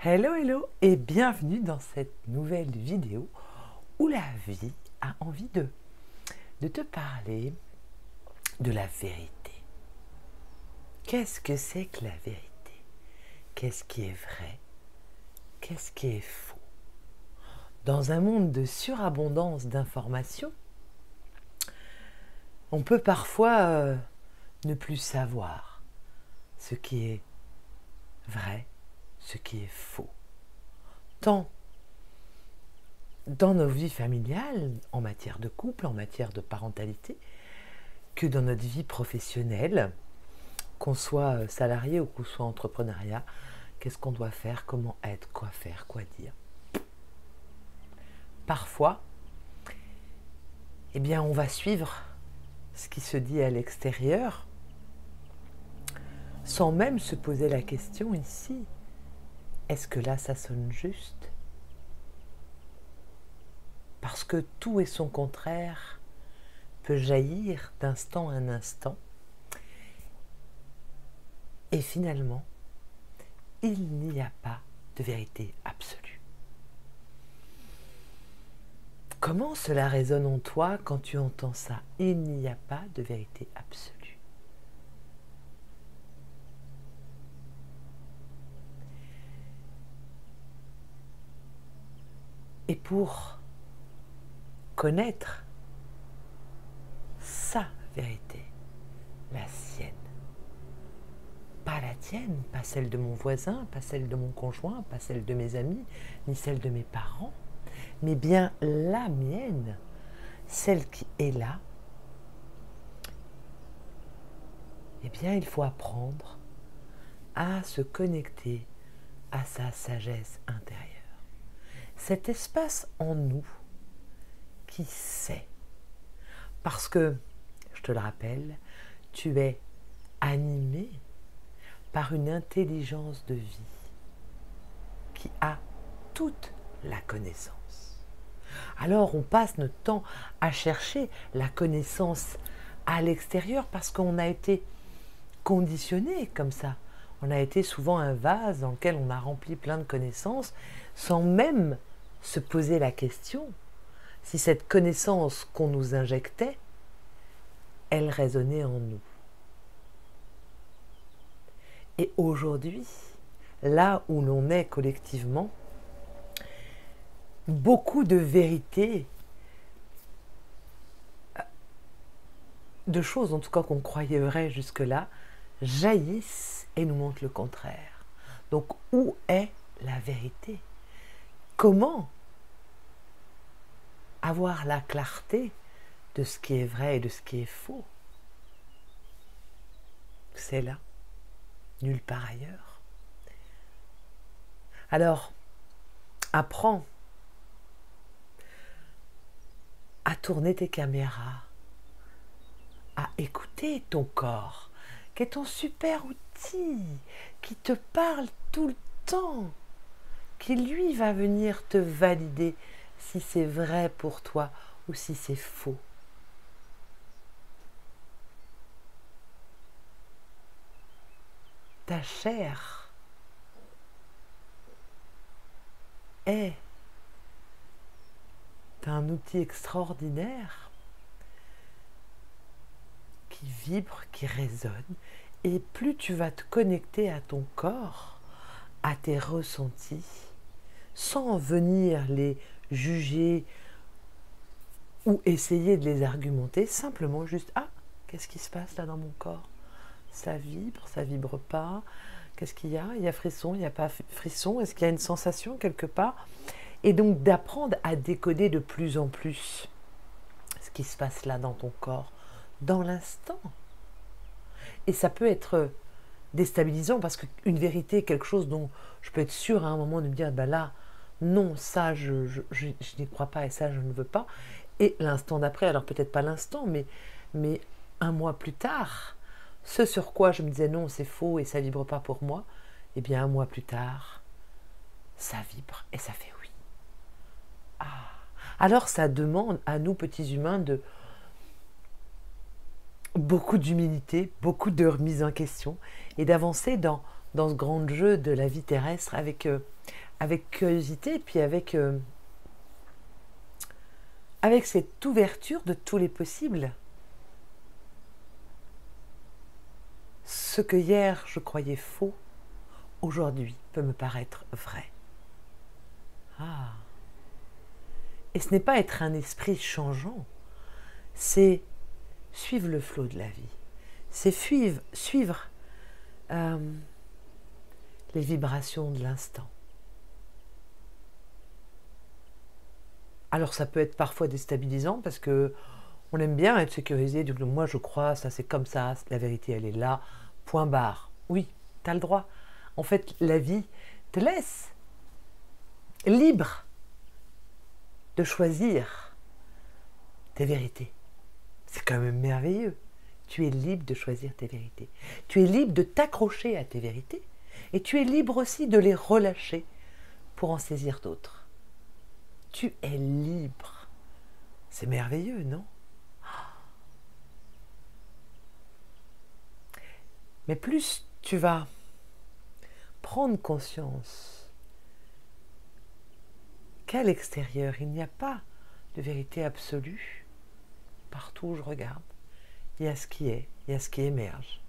Hello, hello et bienvenue dans cette nouvelle vidéo où la vie a envie de te parler de la vérité. Qu'est-ce que c'est que la vérité? Qu'est-ce qui est vrai? Qu'est-ce qui est faux? Dans un monde de surabondance d'informations, on peut parfois ne plus savoir ce qui est vrai, ce qui est faux. Tant dans nos vies familiales, en matière de couple, en matière de parentalité, que dans notre vie professionnelle, qu'on soit salarié ou qu'on soit entrepreneuriat, qu'est-ce qu'on doit faire, comment être, quoi faire, quoi dire. Parfois, on va suivre ce qui se dit à l'extérieur, sans même se poser la question ici, est-ce que là ça sonne juste? Parce que tout et son contraire peut jaillir d'instant en instant. Et finalement, il n'y a pas de vérité absolue. Comment cela résonne en toi quand tu entends ça? Il n'y a pas de vérité absolue. Et pour connaître sa vérité, la sienne, pas la tienne, pas celle de mon voisin, pas celle de mon conjoint, pas celle de mes amis, ni celle de mes parents, mais bien la mienne, celle qui est là, il faut apprendre à se connecter à sa sagesse intérieure. Cet espace en nous qui sait. Parce que, je te le rappelle, tu es animé par une intelligence de vie qui a toute la connaissance. Alors on passe notre temps à chercher la connaissance à l'extérieur parce qu'on a été conditionné comme ça. On a été souvent un vase dans lequel on a rempli plein de connaissances sans même se poser la question si cette connaissance qu'on nous injectait, elle résonnait en nous. Et aujourd'hui, là où l'on est collectivement, beaucoup de vérités, de choses en tout cas qu'on croyait vraies jusque-là, jaillissent et nous montrent le contraire. Donc où est la vérité? Comment avoir la clarté de ce qui est vrai et de ce qui est faux? C'est là, nulle part ailleurs. Alors, apprends à tourner tes caméras, à écouter ton corps, qui est ton super outil, qui te parle tout le temps, qui lui va venir te valider si c'est vrai pour toi ou si c'est faux. Ta chair est un outil extraordinaire qui vibre, qui résonne, et plus tu vas te connecter à ton corps, à tes ressentis, sans venir les juger ou essayer de les argumenter, simplement juste « Ah, qu'est-ce qui se passe là dans mon corps? Ça vibre pas? Qu'est-ce qu'il y a? Il y a frisson, il n'y a pas frisson? Est-ce qu'il y a une sensation quelque part ?» Et donc d'apprendre à décoder de plus en plus ce qui se passe là dans ton corps, dans l'instant. Et ça peut être déstabilisant parce qu'une vérité est quelque chose dont je peux être sûre à un moment de me dire « là, non, ça je n'y crois pas et ça je ne veux pas ». Et l'instant d'après, alors peut-être pas l'instant, mais un mois plus tard, ce sur quoi je me disais non, c'est faux et ça vibre pas pour moi, un mois plus tard, ça vibre et ça fait oui. Ah. Alors ça demande à nous petits humains beaucoup d'humilité, beaucoup de remise en question et d'avancer dans ce grand jeu de la vie terrestre avec avec curiosité, puis avec cette ouverture de tous les possibles. Ce que hier je croyais faux, aujourd'hui peut me paraître vrai. Ah. Et ce n'est pas être un esprit changeant, c'est suivre le flot de la vie. C'est suivre les vibrations de l'instant. Alors ça peut être parfois déstabilisant parce que on aime bien être sécurisé, donc moi je crois, ça c'est comme ça, la vérité elle est là, point barre. Oui, tu as le droit. En fait, la vie te laisse libre de choisir tes vérités. C'est quand même merveilleux. Tu es libre de choisir tes vérités. Tu es libre de t'accrocher à tes vérités et tu es libre aussi de les relâcher pour en saisir d'autres. Tu es libre. C'est merveilleux, non? Mais plus tu vas prendre conscience qu'à l'extérieur, il n'y a pas de vérité absolue, partout où je regarde, il y a ce qui est, il y a ce qui émerge.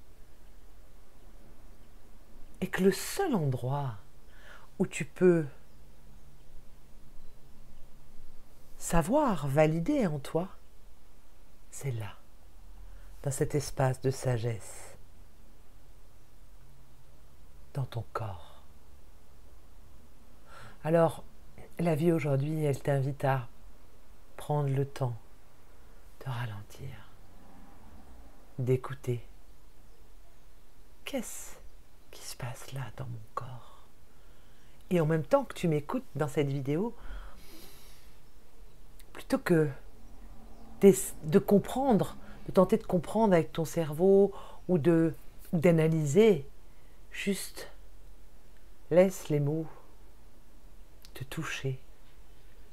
Et que le seul endroit où tu peux savoir, valider en toi, c'est là, dans cet espace de sagesse, dans ton corps. Alors, la vie aujourd'hui, elle t'invite à prendre le temps de ralentir, d'écouter. Qu'est-ce qui se passe là dans mon corps? Et en même temps que tu m'écoutes dans cette vidéo, plutôt que de comprendre, de tenter de comprendre avec ton cerveau ou d'analyser, juste laisse les mots te toucher.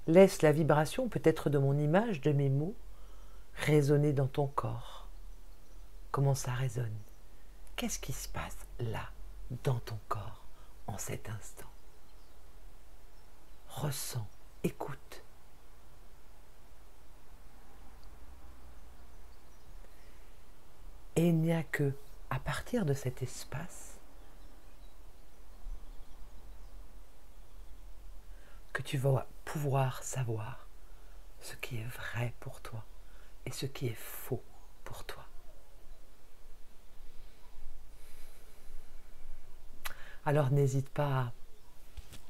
Laisse la vibration peut-être de mon image, de mes mots, résonner dans ton corps. Comment ça résonne? Qu'est-ce qui se passe là, dans ton corps, en cet instant? Ressens, écoute. Et il n'y a que, à partir de cet espace, que tu vas pouvoir savoir ce qui est vrai pour toi et ce qui est faux pour toi. Alors n'hésite pas à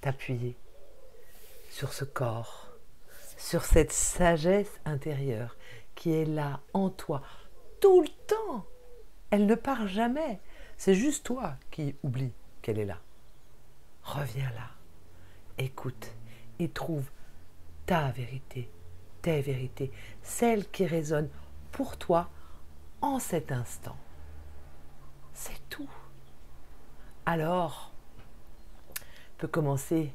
t'appuyer sur ce corps, sur cette sagesse intérieure qui est là en toi tout le temps. Elle ne part jamais. C'est juste toi qui oublies qu'elle est là. Reviens là, écoute et trouve ta vérité, tes vérités, celles qui résonnent pour toi en cet instant. C'est tout. Alors, peut commencer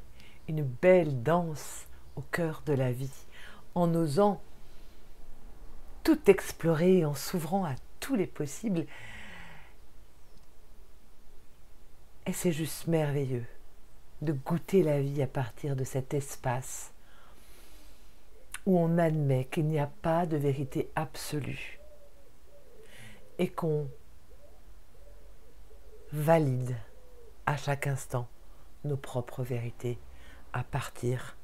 une belle danse au cœur de la vie, en osant tout explorer, en s'ouvrant à tous les possibles. Et c'est juste merveilleux de goûter la vie à partir de cet espace où on admet qu'il n'y a pas de vérité absolue et qu'on valide à chaque instant nos propres vérités à partir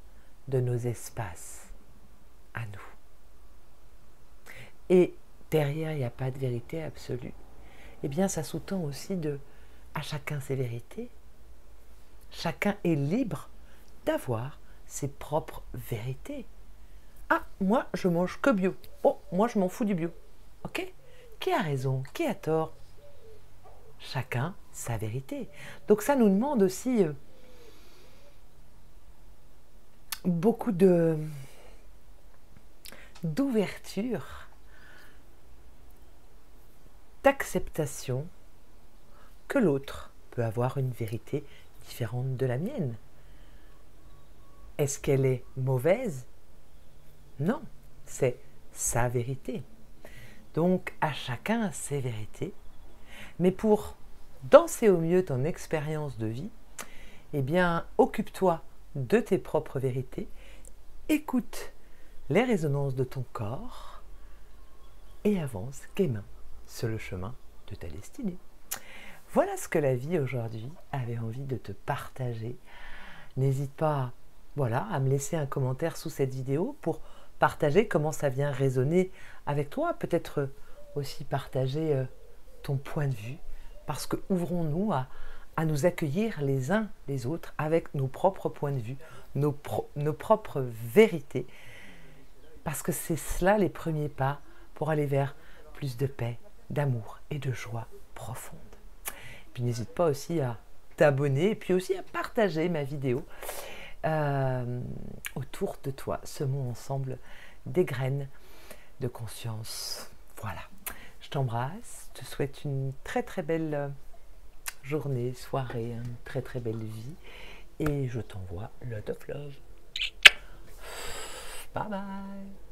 de nos espaces à nous. Et derrière, il n'y a pas de vérité absolue. Eh bien, ça sous-tend aussi à chacun ses vérités. Chacun est libre d'avoir ses propres vérités. Ah, moi, je mange que bio. Oh, moi, je m'en fous du bio. Ok? Qui a raison? Qui a tort? Chacun sa vérité. Donc ça nous demande aussi beaucoup d'ouverture, d'acceptation que l'autre peut avoir une vérité différente de la mienne. Est-ce qu'elle est mauvaise? Non, c'est sa vérité. Donc à chacun ses vérités. Mais pour danser au mieux ton expérience de vie, eh bien occupe-toi de tes propres vérités, écoute les résonances de ton corps et avance gaiement sur le chemin de ta destinée. Voilà ce que la vie aujourd'hui avait envie de te partager. N'hésite pas, voilà, à me laisser un commentaire sous cette vidéo pour partager comment ça vient résonner avec toi, peut-être aussi partager ton point de vue, parce que ouvrons-nous à nous accueillir les uns les autres avec nos propres points de vue, nos propres vérités, parce que c'est cela les premiers pas pour aller vers plus de paix, d'amour et de joie profonde. Puis n'hésite pas aussi à t'abonner et puis aussi à partager ma vidéo autour de toi. Semons ensemble des graines de conscience. Voilà, je t'embrasse, je te souhaite une très très belle journée, soirée, une très très belle vie et je t'envoie lot of love. Bye bye.